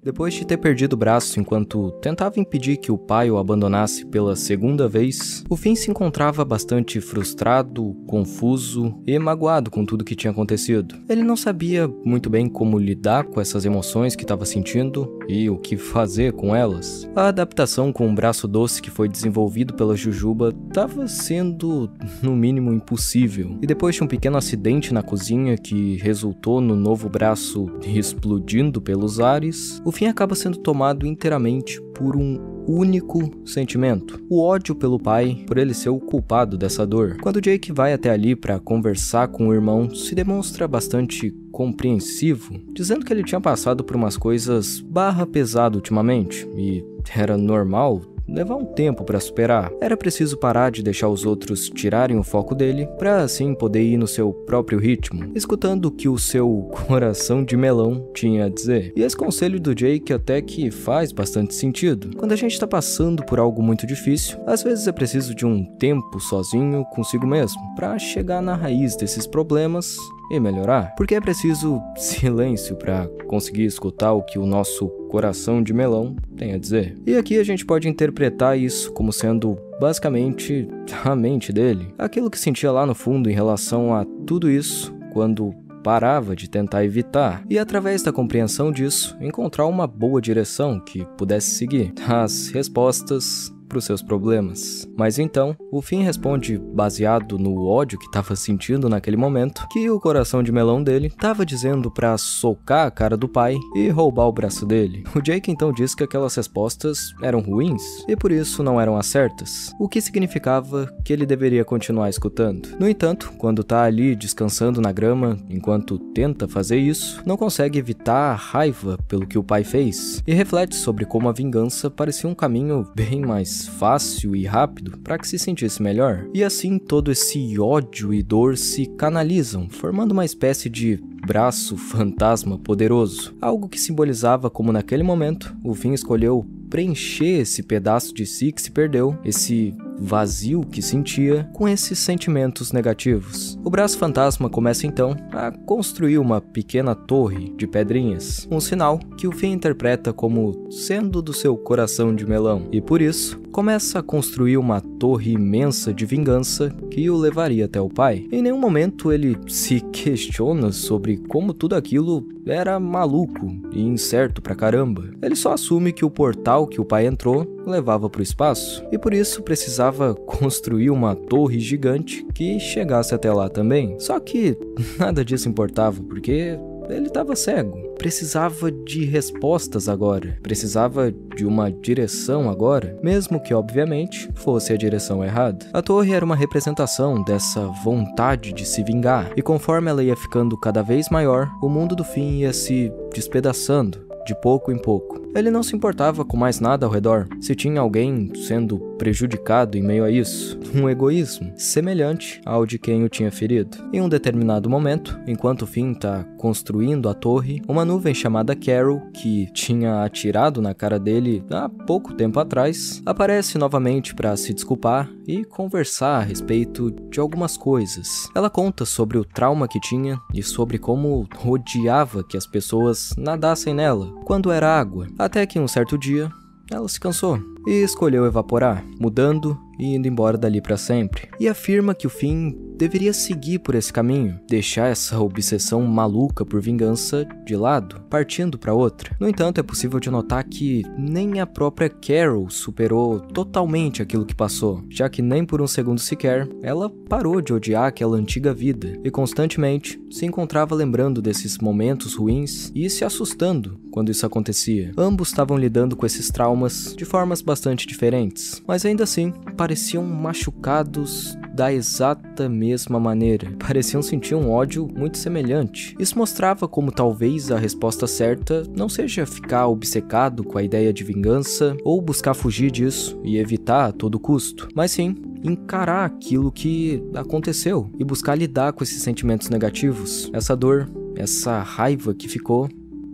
Depois de ter perdido o braço enquanto tentava impedir que o pai o abandonasse pela segunda vez, o Finn se encontrava bastante frustrado, confuso e magoado com tudo que tinha acontecido. Ele não sabia muito bem como lidar com essas emoções que estava sentindo e o que fazer com elas. A adaptação com o braço doce que foi desenvolvido pela Jujuba estava sendo, no mínimo, impossível. E depois de um pequeno acidente na cozinha que resultou no novo braço explodindo pelos ares, o Finn acaba sendo tomado inteiramente por um único sentimento: o ódio pelo pai, por ele ser o culpado dessa dor. Quando Jake vai até ali para conversar com o irmão, se demonstra bastante compreensivo, dizendo que ele tinha passado por umas coisas pesado ultimamente e era normal levar um tempo para superar. Era preciso parar de deixar os outros tirarem o foco dele, para assim poder ir no seu próprio ritmo, escutando o que o seu coração de melão tinha a dizer. E esse conselho do Jake até que faz bastante sentido. Quando a gente tá passando por algo muito difícil, às vezes é preciso de um tempo sozinho consigo mesmo, para chegar na raiz desses problemas e melhorar. Porque é preciso silêncio para conseguir escutar o que o nosso coração de melão tem a dizer. E aqui a gente pode interpretar isso como sendo basicamente a mente dele, aquilo que sentia lá no fundo em relação a tudo isso quando parava de tentar evitar, e através da compreensão disso, encontrar uma boa direção que pudesse seguir as respostas para os seus problemas. Mas então, o Finn responde baseado no ódio que estava sentindo naquele momento, que o coração de melão dele estava dizendo para socar a cara do pai e roubar o braço dele. O Jake então diz que aquelas respostas eram ruins e por isso não eram as certas, o que significava que ele deveria continuar escutando. No entanto, quando tá ali descansando na grama, enquanto tenta fazer isso, não consegue evitar a raiva pelo que o pai fez e reflete sobre como a vingança parecia um caminho bem mais fácil e rápido para que se sentisse melhor. E assim todo esse ódio e dor se canalizam, formando uma espécie de braço fantasma poderoso, algo que simbolizava como naquele momento o Finn escolheu preencher esse pedaço de si que se perdeu, esse vazio que sentia, com esses sentimentos negativos. O braço fantasma começa então a construir uma pequena torre de pedrinhas, um sinal que o Finn interpreta como sendo do seu coração de melão, e por isso começa a construir uma torre imensa de vingança que o levaria até o pai. Em nenhum momento ele se questiona sobre como tudo aquilo era maluco e incerto pra caramba. Ele só assume que o portal que o pai entrou levava pro espaço, e por isso precisava construir uma torre gigante que chegasse até lá também. Só que nada disso importava, porque ele estava cego. Precisava de respostas agora. Precisava de uma direção agora, mesmo que obviamente fosse a direção errada. A torre era uma representação dessa vontade de se vingar, e conforme ela ia ficando cada vez maior, o mundo do Finn ia se despedaçando de pouco em pouco. Ele não se importava com mais nada ao redor, se tinha alguém sendo prejudicado em meio a isso. Um egoísmo semelhante ao de quem o tinha ferido. Em um determinado momento, enquanto o Finn tá construindo a torre, uma nuvem chamada Carol, que tinha atirado na cara dele há pouco tempo atrás, aparece novamente para se desculpar e conversar a respeito de algumas coisas. Ela conta sobre o trauma que tinha e sobre como odiava que as pessoas nadassem nela quando era água, até que um certo dia ela se cansou e escolheu evaporar, mudando e indo embora dali para sempre. E afirma que o Finn deveria seguir por esse caminho, deixar essa obsessão maluca por vingança de lado, partindo para outra. No entanto, é possível de notar que nem a própria Carol superou totalmente aquilo que passou, já que nem por um segundo sequer ela parou de odiar aquela antiga vida e constantemente se encontrava lembrando desses momentos ruins e se assustando quando isso acontecia. Ambos estavam lidando com esses traumas de formas bastante diferentes, mas ainda assim pareciam machucados da exata mesma maneira. Pareciam sentir um ódio muito semelhante. Isso mostrava como talvez a resposta certa não seja ficar obcecado com a ideia de vingança ou buscar fugir disso e evitar a todo custo, mas sim encarar aquilo que aconteceu e buscar lidar com esses sentimentos negativos, essa dor, essa raiva que ficou,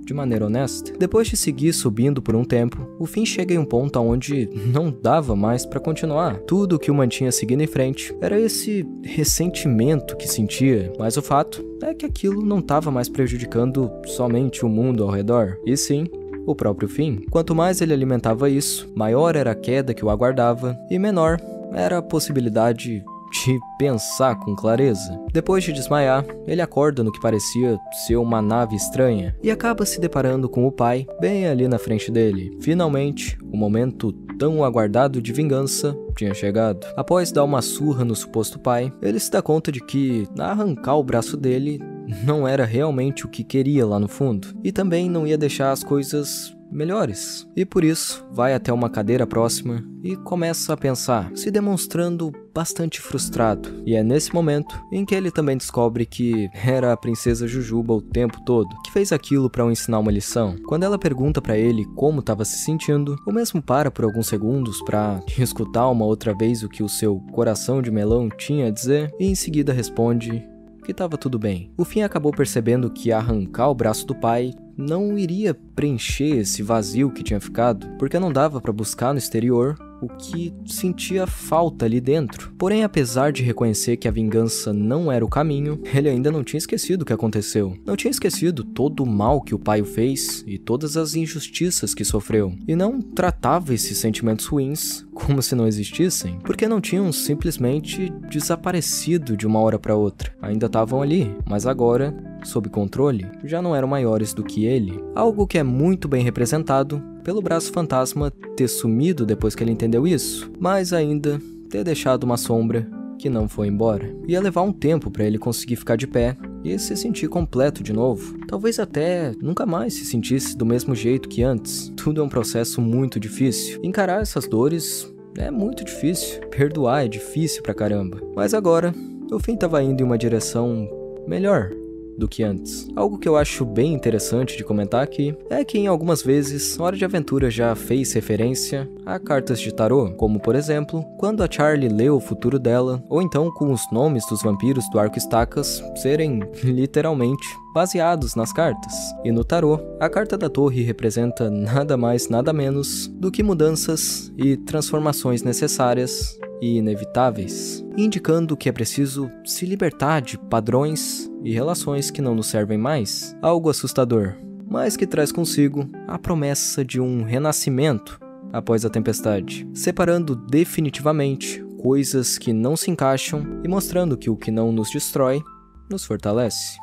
de maneira honesta. Depois de seguir subindo por um tempo, o Finn chega em um ponto onde não dava mais para continuar. Tudo o que o mantinha seguindo em frente era esse ressentimento que sentia, mas o fato é que aquilo não estava mais prejudicando somente o mundo ao redor, e sim o próprio fim. Quanto mais ele alimentava isso, maior era a queda que o aguardava e menor era a possibilidade de pensar com clareza. Depois de desmaiar, ele acorda no que parecia ser uma nave estranha e acaba se deparando com o pai bem ali na frente dele. Finalmente, o momento tão aguardado de vingança tinha chegado. Após dar uma surra no suposto pai, ele se dá conta de que arrancar o braço dele não era realmente o que queria lá no fundo e também não ia deixar as coisas melhores. E por isso, vai até uma cadeira próxima e começa a pensar, se demonstrando bastante frustrado. E é nesse momento em que ele também descobre que era a princesa Jujuba o tempo todo, que fez aquilo para o ensinar uma lição. Quando ela pergunta para ele como estava se sentindo, o mesmo para por alguns segundos para escutar uma outra vez o que o seu coração de melão tinha a dizer e em seguida responde que estava tudo bem. O Finn acabou percebendo que arrancar o braço do pai não iria preencher esse vazio que tinha ficado, porque não dava para buscar no exterior o que sentia falta ali dentro. Porém, apesar de reconhecer que a vingança não era o caminho, ele ainda não tinha esquecido o que aconteceu. Não tinha esquecido todo o mal que o pai o fez e todas as injustiças que sofreu. E não tratava esses sentimentos ruins como se não existissem, porque não tinham simplesmente desaparecido de uma hora para outra. Ainda estavam ali, mas agora, sob controle, já não eram maiores do que ele. Algo que é muito bem representado pelo braço fantasma ter sumido depois que ele entendeu isso, mas ainda ter deixado uma sombra que não foi embora. Ia levar um tempo para ele conseguir ficar de pé e se sentir completo de novo. Talvez até nunca mais se sentisse do mesmo jeito que antes. Tudo é um processo muito difícil. Encarar essas dores é muito difícil. Perdoar é difícil pra caramba. Mas agora, o Finn estava indo em uma direção melhor do que antes. Algo que eu acho bem interessante de comentar aqui é que em algumas vezes Hora de Aventura já fez referência a cartas de tarô, como por exemplo, quando a Charlie lê o futuro dela, ou então com os nomes dos vampiros do Arco Estacas serem literalmente baseados nas cartas. E no tarô, a carta da torre representa nada mais nada menos do que mudanças e transformações necessárias e inevitáveis, indicando que é preciso se libertar de padrões e relações que não nos servem mais. Algo assustador, mas que traz consigo a promessa de um renascimento após a tempestade, separando definitivamente coisas que não se encaixam e mostrando que o que não nos destrói nos fortalece.